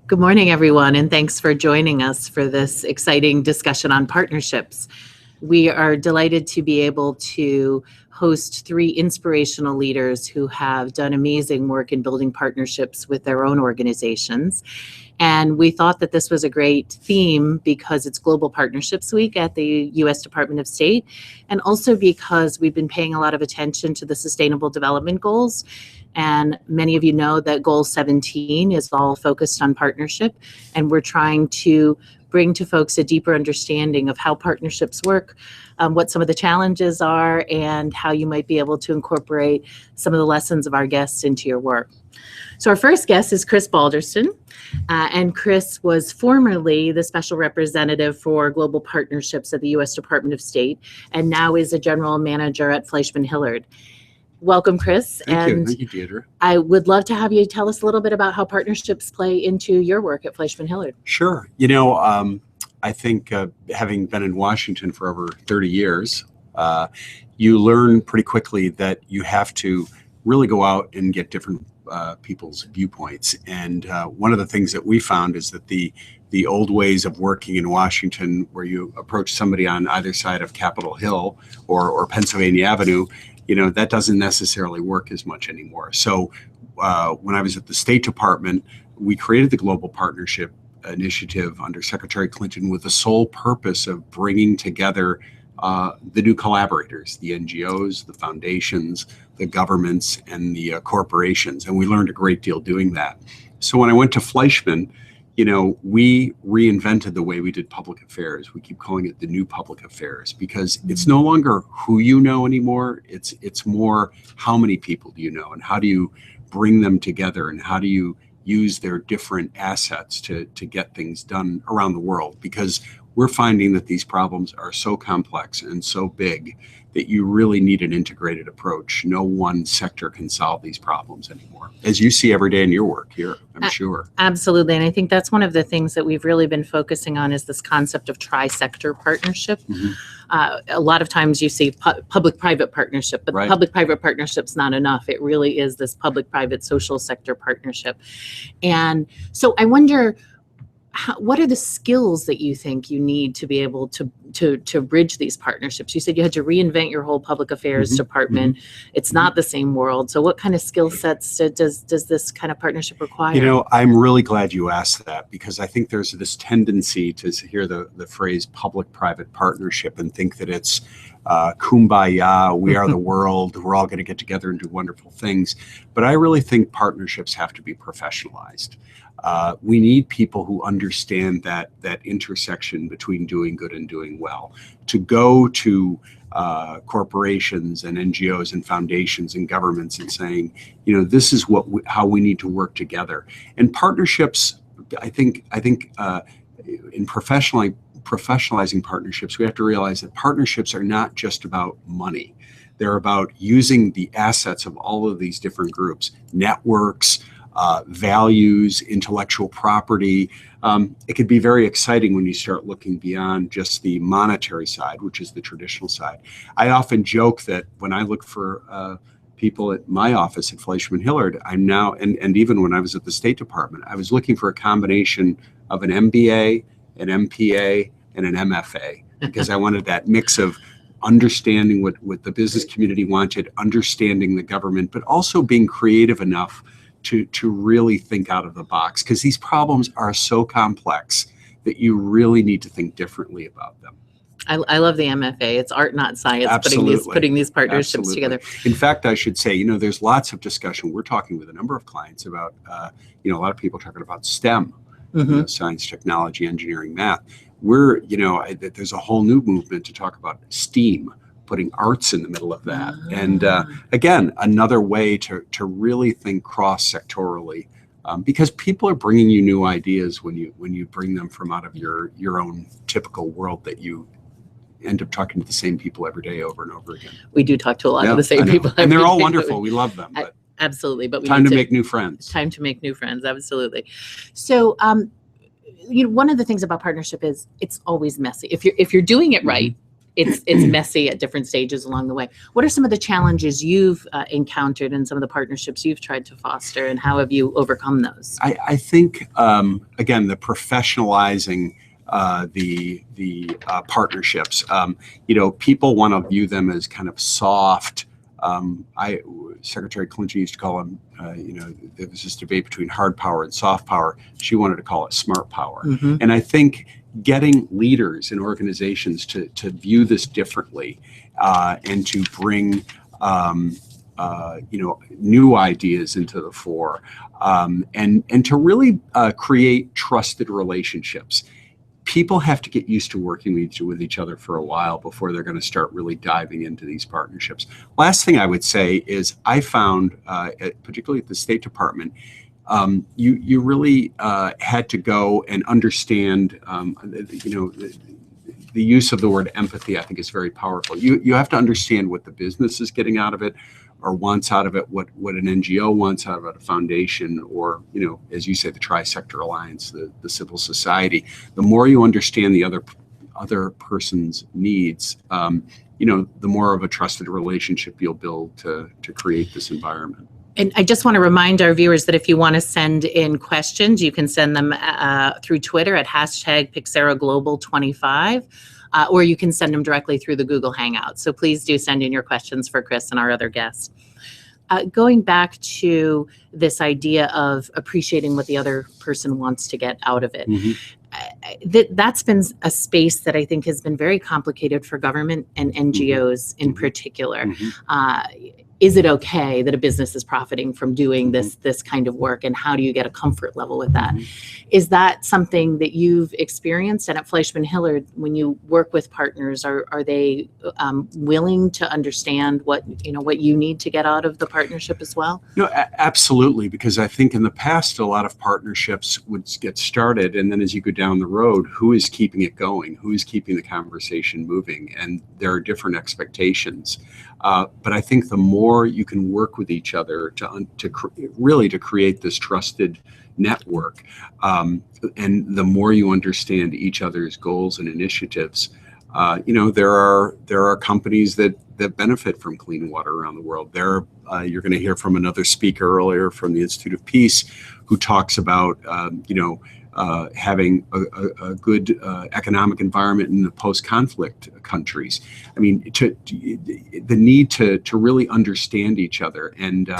Good morning, everyone, and thanks for joining us for this exciting discussion on partnerships. We are delighted to be able to host three inspirational leaders who have done amazing work in building partnerships with their own organizations. And we thought that this was a great theme because it's Global Partnerships Week at the U.S. Department of State, and also because we've been paying a lot of attention to the Sustainable Development Goals. And many of you know that Goal 17 is all focused on partnership, and we're trying to bring to folks a deeper understanding of how partnerships work, what some of the challenges are, and how you might be able to incorporate some of the lessons of our guests into your work. So our first guest is Kris Balderston, and Kris was formerly the Special Representative for Global Partnerships at the U.S. Department of State, and now is a General Manager at FleishmanHillard. Welcome, Kris. Thank you, Deirdre. I would love to have you tell us a little bit about how partnerships play into your work at FleishmanHillard. Sure. I think having been in Washington for over 30 years, you learn pretty quickly that you have to really go out and get different people's viewpoints. And one of the things that we found is that the old ways of working in Washington, where you approach somebody on either side of Capitol Hill or Pennsylvania Avenue, that doesn't necessarily work as much anymore. So when I was at the State Department, we created the Global Partnership Initiative under Secretary Clinton with the sole purpose of bringing together the new collaborators, the NGOs, the foundations, the governments, and the corporations. And we learned a great deal doing that. So when I went to Fleischman, we reinvented the way we did public affairs. We keep calling it the new public affairs because it's no longer who you know anymore. It's more how many people do you know and how do you bring them together and how do you use their different assets to get things done around the world, because we're finding that these problems are so complex and so big that you really need an integrated approach. No one sector can solve these problems anymore, as you see every day in your work here, I'm sure. Absolutely. And I think that's one of the things that we've really been focusing on is this concept of trisector partnership. Mm-hmm. A lot of times you see public-private partnership, but right. Public-private partnership's not enough. It really is this public-private social sector partnership. And so I wonder, what are the skills that you think you need to be able to bridge these partnerships? You said you had to reinvent your whole public affairs department. Mm-hmm. It's not the same world. So what kind of skill sets does this kind of partnership require? I'm really glad you asked that, because I think there's this tendency to hear the phrase public-private partnership and think that it's kumbaya, we are the world, we're all going to get together and do wonderful things. But I really think partnerships have to be professionalized. We need people who understand that intersection between doing good and doing well. To go to corporations and NGOs and foundations and governments and saying, this is how we need to work together. And partnerships, I think in professionalizing partnerships, we have to realize that partnerships are not just about money. They're about using the assets of all of these different groups, networks, values, intellectual property. It could be very exciting when you start looking beyond just the monetary side, which is the traditional side. I often joke that when I look for people at my office at FleishmanHillard, I'm now, and even when I was at the State Department, I was looking for a combination of an MBA, an MPA, and an MFA, because I wanted that mix of understanding what the business community wanted, understanding the government, but also being creative enough to really think out of the box, because these problems are so complex that you really need to think differently about them. I love the MFA. It's art, not science. Absolutely. Putting these partnerships Absolutely. together. In fact, I should say, there's lots of discussion. We're talking with a number of clients about, a lot of people talking about STEM, science, technology, engineering, math. There's a whole new movement to talk about STEAM, putting arts in the middle of that. And again, another way to really think cross-sectorally, because people are bringing you new ideas when you bring them from out of your own typical world that you end up talking to the same people every day over and over again. We do talk to a lot of the same people. And they're all wonderful. We love them. But absolutely. But time to make new friends. Time to make new friends. Absolutely. So, one of the things about partnership is it's always messy. If you're doing it right, it's messy at different stages along the way. What are some of the challenges you've encountered in some of the partnerships you've tried to foster, and how have you overcome those? I think, again, the professionalizing the partnerships. People want to view them as kind of soft. Secretary Clinton used to call them, there was this debate between hard power and soft power. She wanted to call it smart power. And I think getting leaders and organizations to view this differently and to bring new ideas into the fore and to really create trusted relationships. People have to get used to working with each other for a while before they're going to start really diving into these partnerships. Last thing I would say is I found, particularly at the State Department, you really had to go and understand, the use of the word empathy, I think, is very powerful. You have to understand what the business is getting out of it, or wants out of it, what an NGO wants out of it, a foundation, or, as you say, the Trisector Alliance, the civil society. The more you understand the other person's needs, the more of a trusted relationship you'll build to create this environment. And I just want to remind our viewers that if you want to send in questions, you can send them through Twitter at #PYXERA Global 25. Or you can send them directly through the Google Hangout. So please do send in your questions for Kris and our other guests. Going back to this idea of appreciating what the other person wants to get out of it. That's been a space that I think has been very complicated for government and NGOs in particular. Is it okay that a business is profiting from doing this kind of work, and how do you get a comfort level with that? Is that something that you've experienced? And at FleishmanHillard, when you work with partners, are they willing to understand what you need to get out of the partnership as well? No, absolutely, because I think in the past a lot of partnerships would get started, and then as you go down the road, who is keeping it going? Who is keeping the conversation moving? And there are different expectations. But I think the more you can work with each other to create this trusted network, and the more you understand each other's goals and initiatives, there are companies that benefit from clean water around the world. You're going to hear from another speaker earlier from the Institute of Peace who talks about having a good economic environment in the post-conflict countries. I mean, the need to really understand each other, and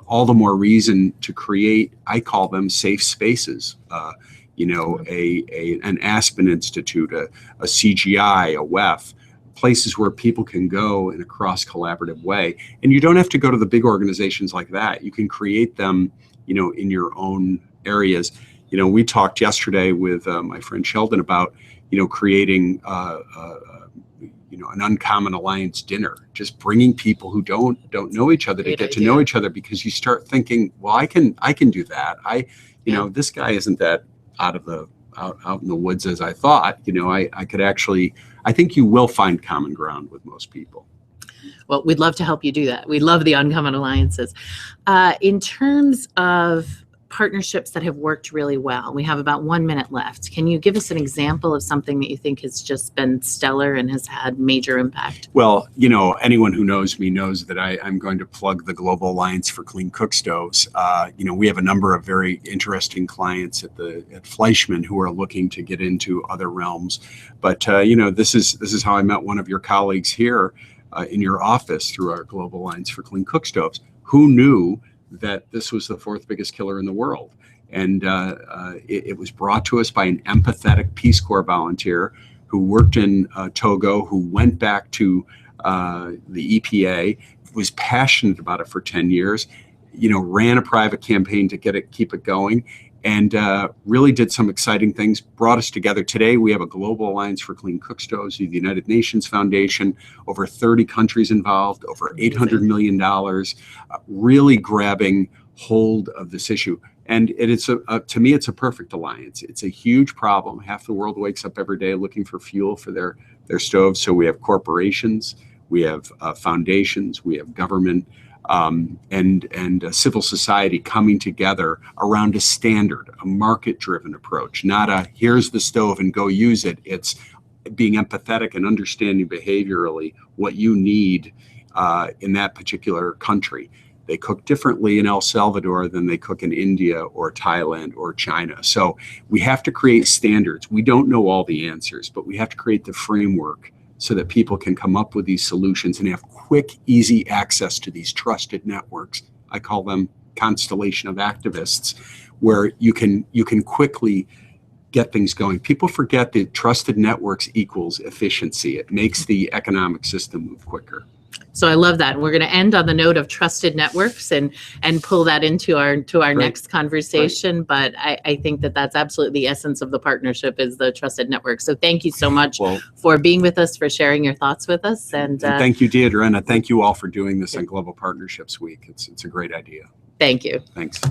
all the more reason to create, I call them safe spaces. An Aspen Institute, a CGI, a WEF, places where people can go in a cross-collaborative way. And you don't have to go to the big organizations like that. You can create them, in your own areas. We talked yesterday with my friend Sheldon about, creating, an uncommon alliance dinner, just bringing people who don't know each other to get to know each other, because you start thinking, well, I can do that. This guy isn't that out in the woods as I thought. I could actually, I think you will find common ground with most people. Well, we'd love to help you do that. We love the uncommon alliances. In terms of partnerships that have worked really well, we have about 1 minute left. Can you give us an example of something that you think has just been stellar and has had major impact? Well, anyone who knows me knows that I'm going to plug the Global Alliance for Clean Cook Stoves. We have a number of very interesting clients at Fleischmann who are looking to get into other realms. But this is how I met one of your colleagues here in your office through our Global Alliance for Clean Cook Stoves. Who knew that this was the 4th biggest killer in the world? And it was brought to us by an empathetic Peace Corps volunteer who worked in Togo, who went back to the EPA, was passionate about it for 10 years, ran a private campaign to keep it going, and really did some exciting things, brought us together. Today, we have a Global Alliance for Clean Cook Stoves, the United Nations Foundation, over 30 countries involved, over $800 million, really grabbing hold of this issue. And to me, it's a perfect alliance. It's a huge problem. Half the world wakes up every day looking for fuel for their stoves. So we have corporations, we have foundations, we have government, and civil society coming together around a standard, a market-driven approach, not a here's the stove and go use it. It's being empathetic and understanding behaviorally what you need in that particular country. They cook differently in El Salvador than they cook in India or Thailand or China. So we have to create standards. We don't know all the answers, but we have to create the framework so that people can come up with these solutions and have quick, easy access to these trusted networks. I call them constellation of activists, where you can quickly get things going. People forget that trusted networks equals efficiency. It makes the economic system move quicker. So I love that. We're going to end on the note of trusted networks and pull that into our next conversation. But I think that that's absolutely the essence of the partnership, is the trusted network. So thank you so much for being with us, for sharing your thoughts with us. And thank you, Deirdre, and thank you all for doing this on Global Partnerships Week. It's a great idea. Thank you. Thanks.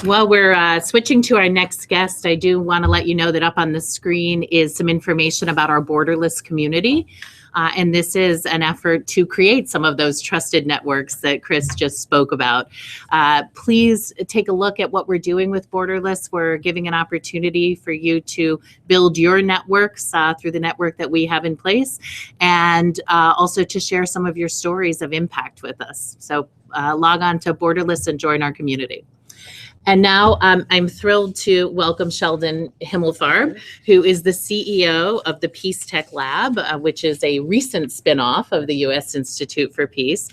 Well, we're switching to our next guest. I do want to let you know that up on the screen is some information about our borderless community. And this is an effort to create some of those trusted networks that Kris just spoke about. Please take a look at what we're doing with Borderless. We're giving an opportunity for you to build your networks through the network that we have in place, and also to share some of your stories of impact with us. So log on to Borderless and join our community. And now I'm thrilled to welcome Sheldon Himelfarb, who is the CEO of the PeaceTech Lab, which is a recent spinoff of the U.S. Institute for Peace.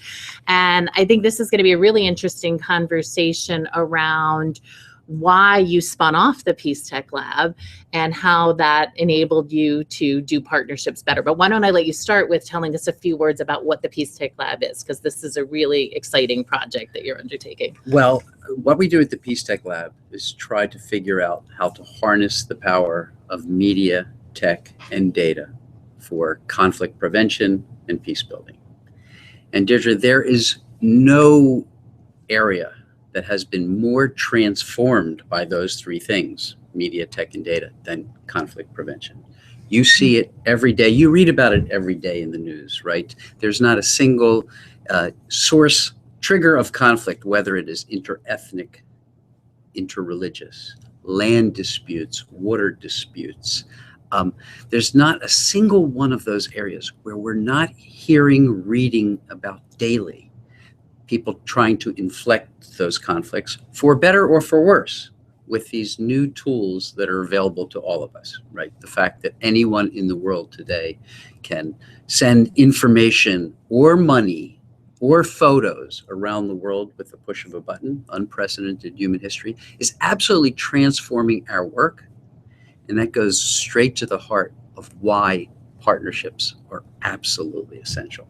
And I think this is going to be a really interesting conversation around why you spun off the PeaceTech Lab and how that enabled you to do partnerships better. But why don't I let you start with telling us a few words about what the PeaceTech Lab is, because this is a really exciting project that you're undertaking. Well, what we do at the PeaceTech Lab is try to figure out how to harness the power of media, tech, and data for conflict prevention and peace building. And Deirdre, there is no area that has been more transformed by those three things, media, tech, and data, than conflict prevention. You see it every day. You read about it every day in the news, right? There's not a single source trigger of conflict, whether it is inter-ethnic, interreligious, land disputes, water disputes. There's not a single one of those areas where we're not hearing, reading about daily people trying to inflect those conflicts for better or for worse with these new tools that are available to all of us, right? The fact that anyone in the world today can send information or money or photos around the world with the push of a button, unprecedented human history, is absolutely transforming our work. And that goes straight to the heart of why partnerships are absolutely essential.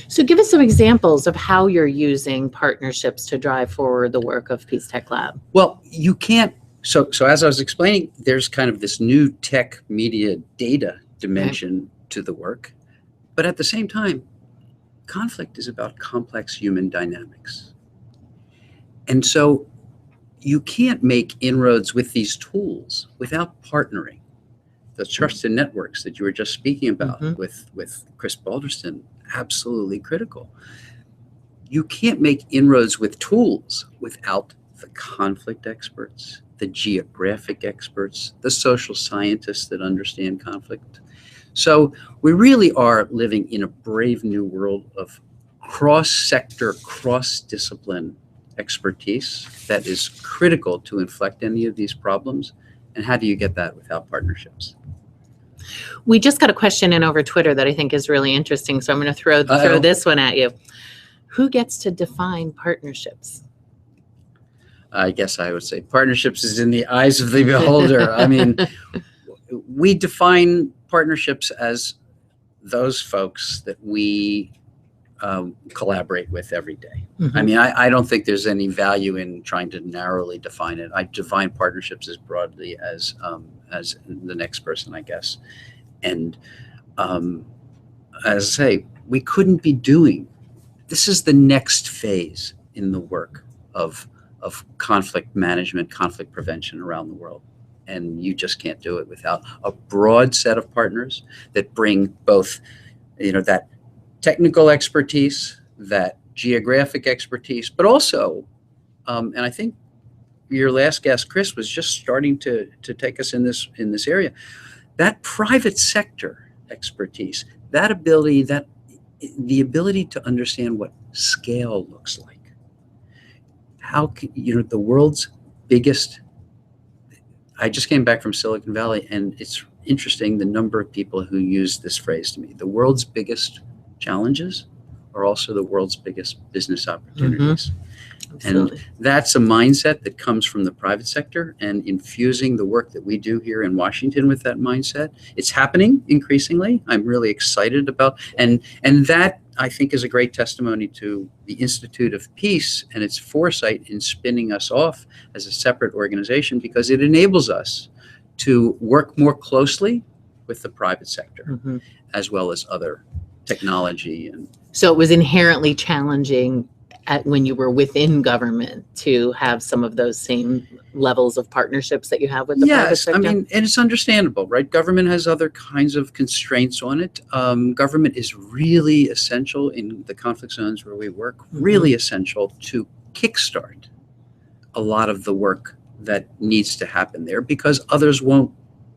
So give us some examples of how you're using partnerships to drive forward the work of PeaceTech Lab. Well, you can't, so as I was explaining, there's kind of this new tech, media, data dimension to the work. But at the same time, conflict is about complex human dynamics. And so you can't make inroads with these tools without partnering. The trusted networks that you were just speaking about with Kris Balderston, absolutely critical. You can't make inroads with tools without the conflict experts, the geographic experts, the social scientists that understand conflict. So we really are living in a brave new world of cross-sector, cross-discipline expertise that is critical to inflect any of these problems. And how do you get that without partnerships? We just got a question in over Twitter that I think is really interesting, so I'm going to throw this one at you. Who gets to define partnerships? I guess I would say partnerships is in the eyes of the beholder. I mean, we define partnerships as those folks that we collaborate with every day. I mean, I don't think there's any value in trying to narrowly define it. I define partnerships as broadly as the next person, I guess. And as I say, we couldn't be doing, this is the next phase in the work of conflict management, conflict prevention around the world. And you just can't do it without a broad set of partners that bring both, that technical expertise, that geographic expertise, but also, and I think your last guest, Kris, was just starting to take us in this area, that private sector expertise, that ability, the ability to understand what scale looks like. How can, the world's biggest, I just came back from Silicon Valley, and it's interesting the number of people who use this phrase to me. The world's biggest challenges are also the world's biggest business opportunities. Absolutely. And that's a mindset that comes from the private sector, and infusing the work that we do here in Washington with that mindset. It's happening increasingly. I'm really excited about, and that I think is a great testimony to the Institute of Peace and its foresight in spinning us off as a separate organization, because it enables us to work more closely with the private sector as well as other technology. And so it was inherently challenging when you were within government to have some of those same levels of partnerships that you have with the private sector? Yes, I mean, and it's understandable, right? Government has other kinds of constraints on it. Government is really essential in the conflict zones where we work, really essential to kickstart a lot of the work that needs to happen there, because others won't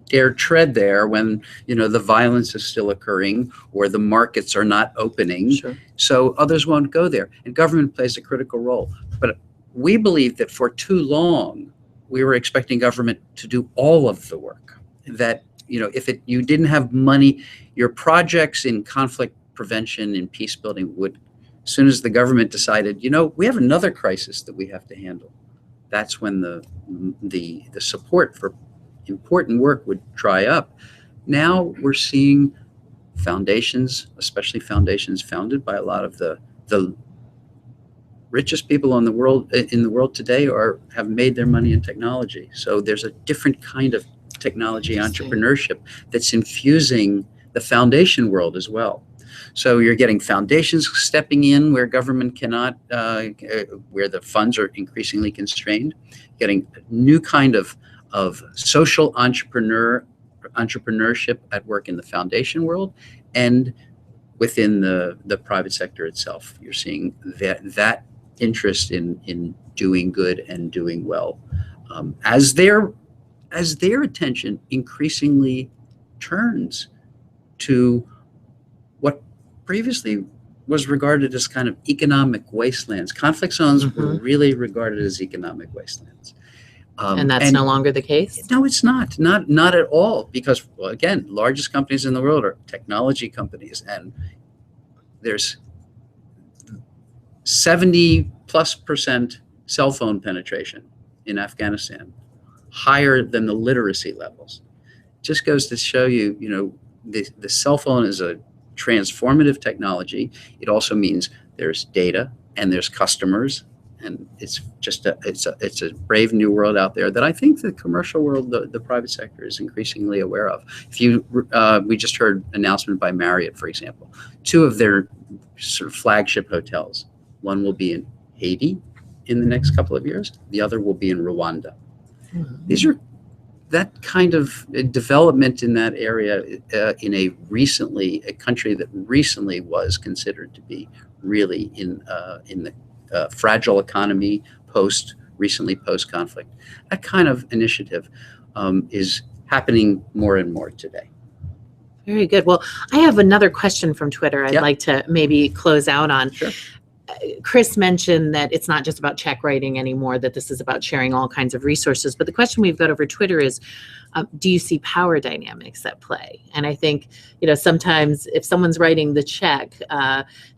dare tread there when the violence is still occurring or the markets are not opening. Sure. So others won't go there, and government plays a critical role. But we believe that for too long we were expecting government to do all of the work, that if you didn't have money, your projects in conflict prevention and peace building would, as soon as the government decided, we have another crisis that we have to handle, that's when the support for important work would dry up. Now we're seeing foundations, especially foundations founded by a lot of the richest people in the world today have made their money in technology. So there's a different kind of technology entrepreneurship that's infusing the foundation world as well. So you're getting foundations stepping in where government cannot, where the funds are increasingly constrained, getting a new kind of social entrepreneurship at work in the foundation world, and within the private sector itself. You're seeing that interest in doing good and doing well, as their attention increasingly turns to what previously was regarded as kind of economic wastelands. Conflict zones were really regarded as economic wastelands. And that's no longer the case? No, it's not at all, because, well, again, largest companies in the world are technology companies, and there's 70+% cell phone penetration in Afghanistan, higher than the literacy levels. Just goes to show you, the cell phone is a transformative technology. It also means there's data and there's customers. And it's just it's a brave new world out there that I think the commercial world, the private sector, is increasingly aware of. We just heard announcement by Marriott, for example, 2 of their sort of flagship hotels. One will be in Haiti in the next couple of years. The other will be in Rwanda. These are that kind of development in that area in a country that recently was considered to be really in the fragile economy recently post-conflict. That kind of initiative is happening more and more today. Very good. Well, I have another question from Twitter I'd like to maybe close out on. Sure. Kris mentioned that it's not just about check writing anymore, that this is about sharing all kinds of resources. But the question we've got over Twitter is, do you see power dynamics at play? And I think, sometimes if someone's writing the check,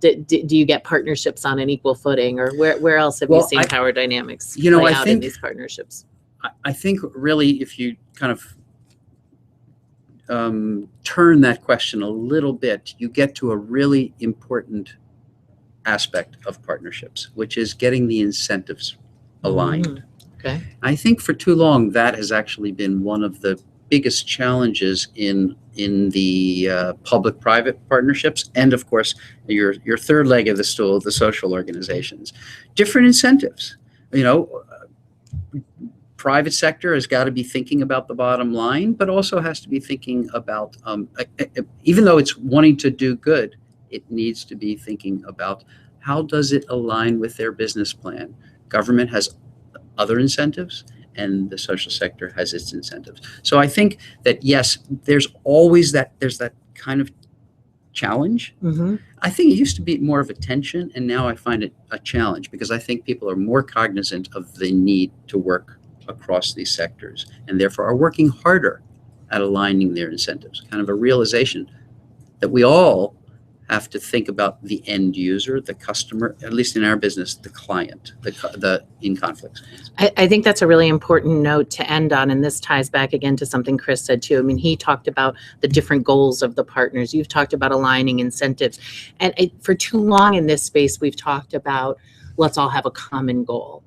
do you get partnerships on an equal footing, or where else have you seen power dynamics play out in these partnerships? I think really, if you kind of turn that question a little bit, you get to a really important aspect of partnerships, which is getting the incentives aligned. Okay. I think for too long that has actually been one of the biggest challenges in the public-private partnerships, and of course your third leg of the stool, the social organizations. Different incentives. Private sector has got to be thinking about the bottom line, but also has to be thinking about, even though it's wanting to do good, it needs to be thinking about how does it align with their business plan. Government has other incentives, and the social sector has its incentives. So I think that, yes, there's that kind of challenge. Mm-hmm. I think it used to be more of a tension, and now I find it a challenge because I think people are more cognizant of the need to work across these sectors and therefore are working harder at aligning their incentives. Kind of a realization that we all have to think about the end user, the customer, at least in our business, the client, the in conflicts. I think that's a really important note to end on, and this ties back again to something Kris said too. I mean, he talked about the different goals of the partners. You've talked about aligning incentives. And for too long in this space, we've talked about let's all have a common goal.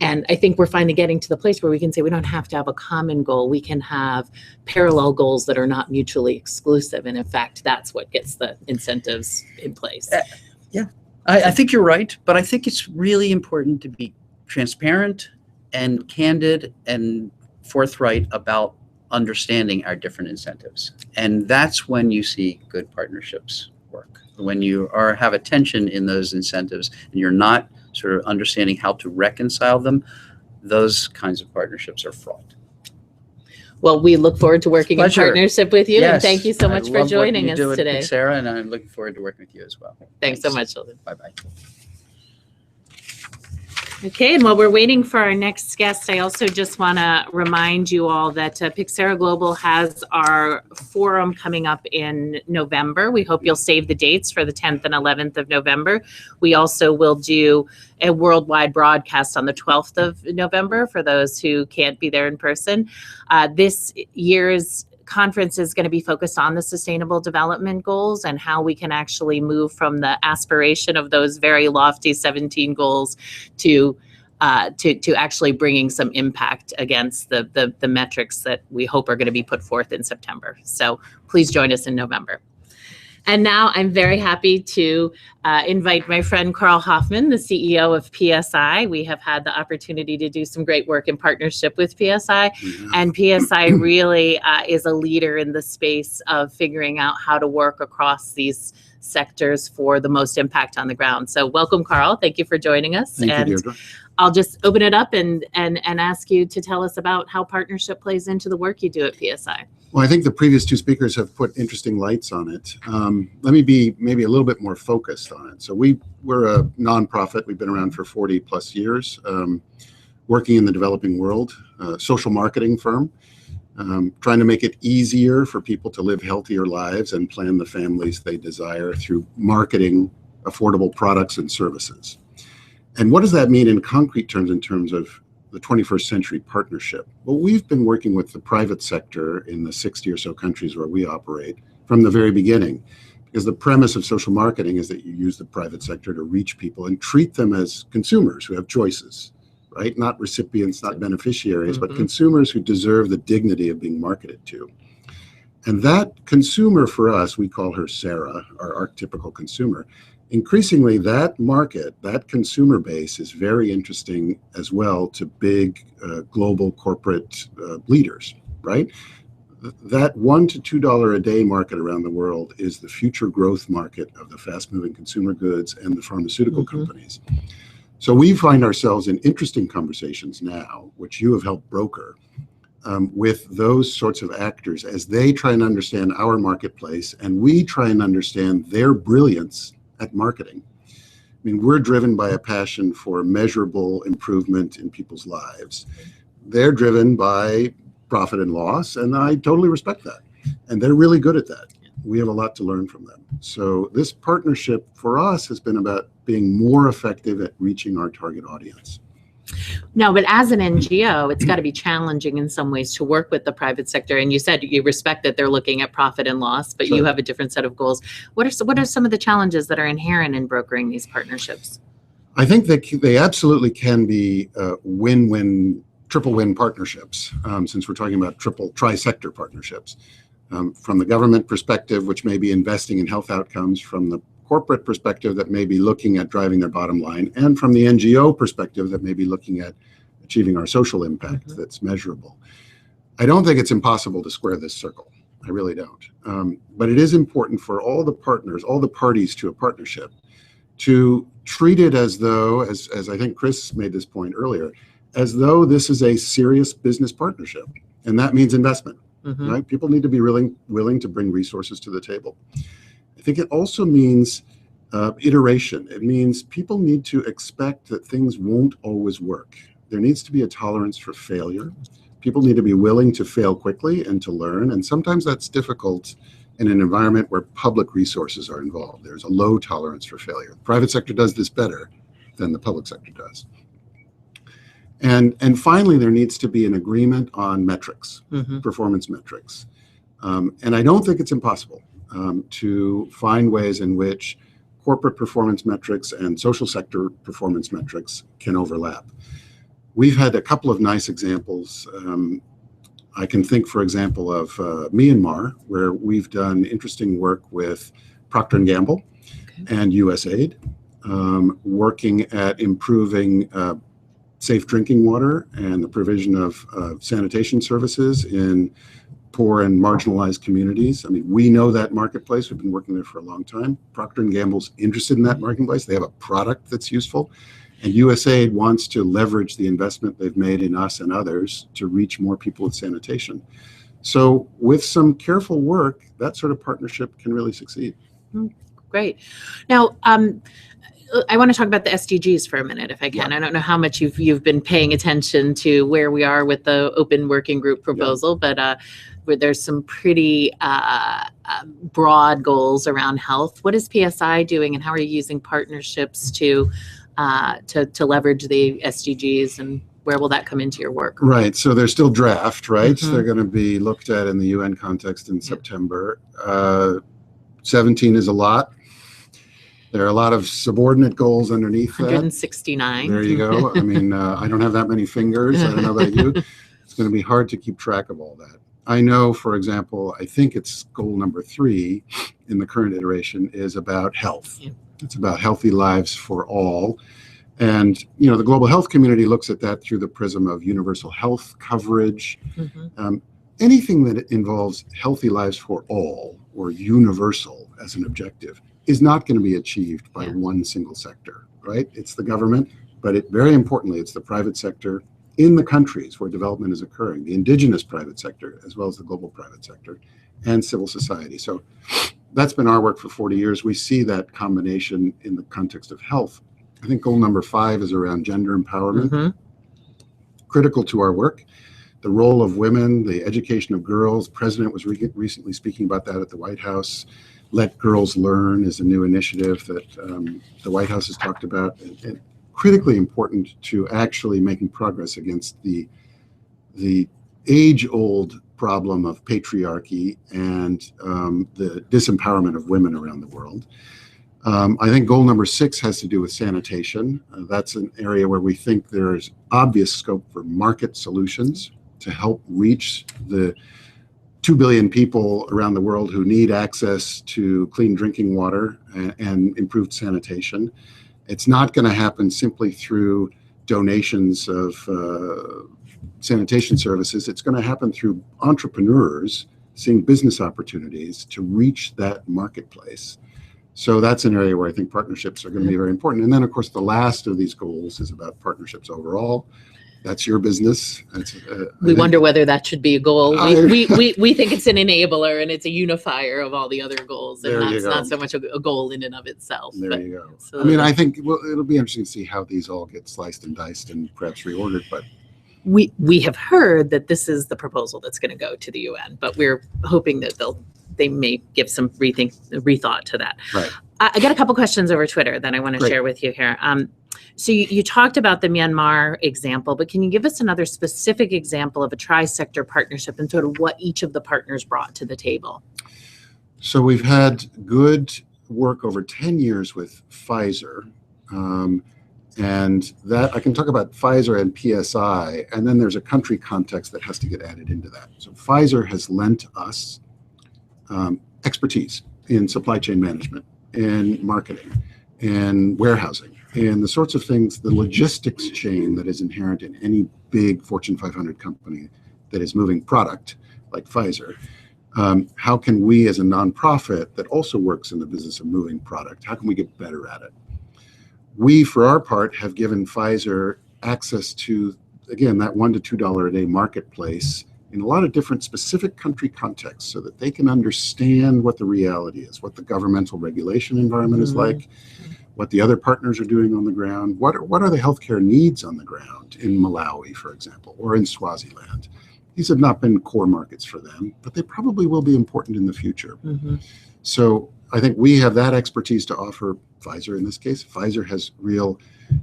And I think we're finally getting to the place where we can say we don't have to have a common goal. We can have parallel goals that are not mutually exclusive. And in fact, that's what gets the incentives in place. Yeah, I think you're right. But I think it's really important to be transparent and candid and forthright about understanding our different incentives. And that's when you see good partnerships work. When you have a tension in those incentives and you're not sort of understanding how to reconcile them, those kinds of partnerships are fraught. Well, we look forward to working in partnership with you. Yes. And thank you so much for joining us today. PYXERA, and I'm looking forward to working with you as well. Thanks so much, Sheldon. Bye-bye. Okay, and while we're waiting for our next guest, I also just want to remind you all that PYXERA Global has our forum coming up in November. We hope you'll save the dates for the 10th and 11th of November. We also will do a worldwide broadcast on the 12th of November for those who can't be there in person. This year's conference is going to be focused on the Sustainable Development Goals and how we can actually move from the aspiration of those very lofty 17 goals to actually bringing some impact against the metrics that we hope are going to be put forth in September. So please join us in November. And now I'm very happy to invite my friend Karl Hofmann, the CEO of PSI. We have had the opportunity to do some great work in partnership with PSI. And PSI really is a leader in the space of figuring out how to work across these sectors for the most impact on the ground. So welcome, Karl. Thank you for joining us. Thank you, Deirdre. I'll just open it up and ask you to tell us about how partnership plays into the work you do at PSI. Well, I think the previous two speakers have put interesting lights on it. Let me be maybe a little bit more focused on it. So we're a nonprofit. We've been around for 40 plus years, working in the developing world, social marketing firm, trying to make it easier for people to live healthier lives and plan the families they desire through marketing affordable products and services. And what does that mean in concrete terms in terms of the 21st century partnership? Well, we've been working with the private sector in the 60 or so countries where we operate from the very beginning, because the premise of social marketing is that you use the private sector to reach people and treat them as consumers who have choices, right? Not recipients, not beneficiaries, but consumers who deserve the dignity of being marketed to. And that consumer for us, we call her Sarah, our archetypical consumer. Increasingly, that market, that consumer base is very interesting as well to big global corporate leaders, right? That $1 to $2 a day market around the world is the future growth market of the fast-moving consumer goods and the pharmaceutical companies. So we find ourselves in interesting conversations now, which you have helped broker, with those sorts of actors as they try and understand our marketplace and we try and understand their brilliance at marketing. I mean, we're driven by a passion for measurable improvement in people's lives. They're driven by profit and loss, and I totally respect that. And they're really good at that. We have a lot to learn from them. So this partnership for us has been about being more effective at reaching our target audience. No, but as an NGO, it's got to be challenging in some ways to work with the private sector. And you said you respect that they're looking at profit and loss, but you have a different set of goals. What are some of the challenges that are inherent in brokering these partnerships? I think that they absolutely can be win-win, triple win partnerships, since we're talking about trisector partnerships. From the government perspective, which may be investing in health outcomes, from the corporate perspective that may be looking at driving their bottom line, and from the NGO perspective that may be looking at achieving our social impact that's measurable. I don't think it's impossible to square this circle. I really don't. But it is important for all the partners, all the parties to a partnership, to treat it as though, as I think Kris made this point earlier, as though this is a serious business partnership. And that means investment, right? People need to be willing to bring resources to the table. I think it also means iteration. It means people need to expect that things won't always work. There needs to be a tolerance for failure. People need to be willing to fail quickly and to learn. And sometimes that's difficult in an environment where public resources are involved. There's a low tolerance for failure. The private sector does this better than the public sector does. And finally, there needs to be an agreement on metrics, performance metrics. And I don't think it's impossible to find ways in which corporate performance metrics and social sector performance metrics can overlap. We've had a couple of nice examples. I can think, for example, of Myanmar, where we've done interesting work with Procter & Gamble and USAID, working at improving safe drinking water and the provision of sanitation services in poor and marginalized communities. I mean, we know that marketplace. We've been working there for a long time. Procter & Gamble's interested in that marketplace. They have a product that's useful. And USAID wants to leverage the investment they've made in us and others to reach more people with sanitation. So with some careful work, that sort of partnership can really succeed. Great. Now, I want to talk about the SDGs for a minute, if I can. I don't know how much you've been paying attention to where we are with the open working group proposal, but where there's some pretty broad goals around health. What is PSI doing, and how are you using partnerships to leverage the SDGs, and where will that come into your work? Right. So they're still draft, right? So they're going to be looked at in the UN context in September. 17 is a lot. There are a lot of subordinate goals underneath 169. There you go. I mean, I don't have that many fingers. I don't know about you. It's going to be hard to keep track of all that. I know, for example, I think it's goal number 3 in the current iteration is about health. It's about healthy lives for all. And, you know, the global health community looks at that through the prism of universal health coverage. Anything that involves healthy lives for all or universal as an objective is not going to be achieved by one single sector, right? It's the government, but very importantly, it's the private sector in the countries where development is occurring, the indigenous private sector, as well as the global private sector, and civil society. So that's been our work for 40 years. We see that combination in the context of health. I think goal number 5 is around gender empowerment, critical to our work. The role of women, the education of girls. The president was recently speaking about that at the White House. Let Girls Learn is a new initiative that the White House has talked about. And critically important to actually making progress against the age-old problem of patriarchy and the disempowerment of women around the world. I think goal number 6 has to do with sanitation. That's an area where we think there's obvious scope for market solutions to help reach the 2 billion people around the world who need access to clean drinking water and improved sanitation. It's not going to happen simply through donations of sanitation services. It's going to happen through entrepreneurs seeing business opportunities to reach that marketplace. So that's an area where I think partnerships are going to be very important. And then, of course, the last of these goals is about partnerships overall. That's your business. We wonder whether that should be a goal. We think it's an enabler and it's a unifier of all the other goals, and not so much a goal in and of itself. There you go. So, I mean, I think it'll be interesting to see how these all get sliced and diced and perhaps reordered. But we have heard that this is the proposal that's going to go to the UN, but we're hoping that they may give some rethought to that. Right. I got a couple questions over Twitter that I want to share with you here. So you talked about the Myanmar example, but can you give us another specific example of a tri-sector partnership and sort of what each of the partners brought to the table? So we've had good work over 10 years with Pfizer. And that I can talk about Pfizer and PSI, and then there's a country context that has to get added into that. So Pfizer has lent us expertise in supply chain management, in marketing, in warehousing, and the sorts of things, the logistics chain that is inherent in any big Fortune 500 company that is moving product like Pfizer. How can we as a nonprofit that also works in the business of moving product, how can we get better at it? We, for our part, have given Pfizer access to, again, that $1 to $2 a day marketplace in a lot of different specific country contexts so that they can understand what the reality is, what the governmental regulation environment is like, what the other partners are doing on the ground, what are the healthcare needs on the ground in Malawi, for example, or in Swaziland. These have not been core markets for them, but they probably will be important in the future. So I think we have that expertise to offer Pfizer in this case. Pfizer has real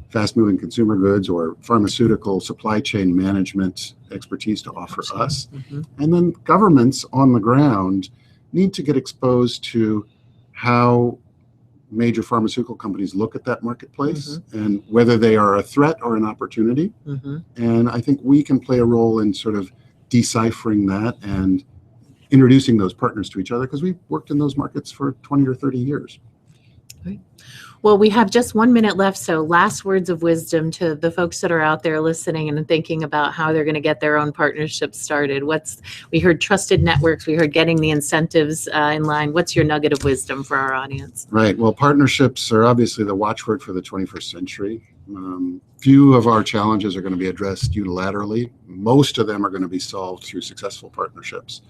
fast-moving consumer goods or pharmaceutical supply chain management expertise to offer us. And then governments on the ground need to get exposed to how major pharmaceutical companies look at that marketplace and whether they are a threat or an opportunity. And I think we can play a role in sort of deciphering that and introducing those partners to each other, because we've worked in those markets for 20 or 30 years. Well, we have just 1 minute left, so last words of wisdom to the folks that are out there listening and thinking about how they're going to get their own partnerships started. We heard trusted networks, we heard getting the incentives in line. What's your nugget of wisdom for our audience? Right. Well, partnerships are obviously the watchword for the 21st century. Few of our challenges are going to be addressed unilaterally. Most of them are going to be solved through successful partnerships.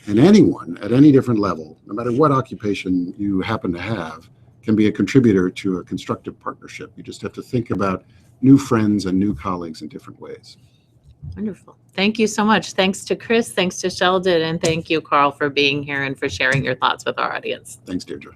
And anyone at any different level, no matter what occupation you happen to have, can be a contributor to a constructive partnership. You just have to think about new friends and new colleagues in different ways. Wonderful. Thank you so much. Thanks to Kris, thanks to Sheldon, and thank you, Karl, for being here and for sharing your thoughts with our audience. Thanks, Deirdre.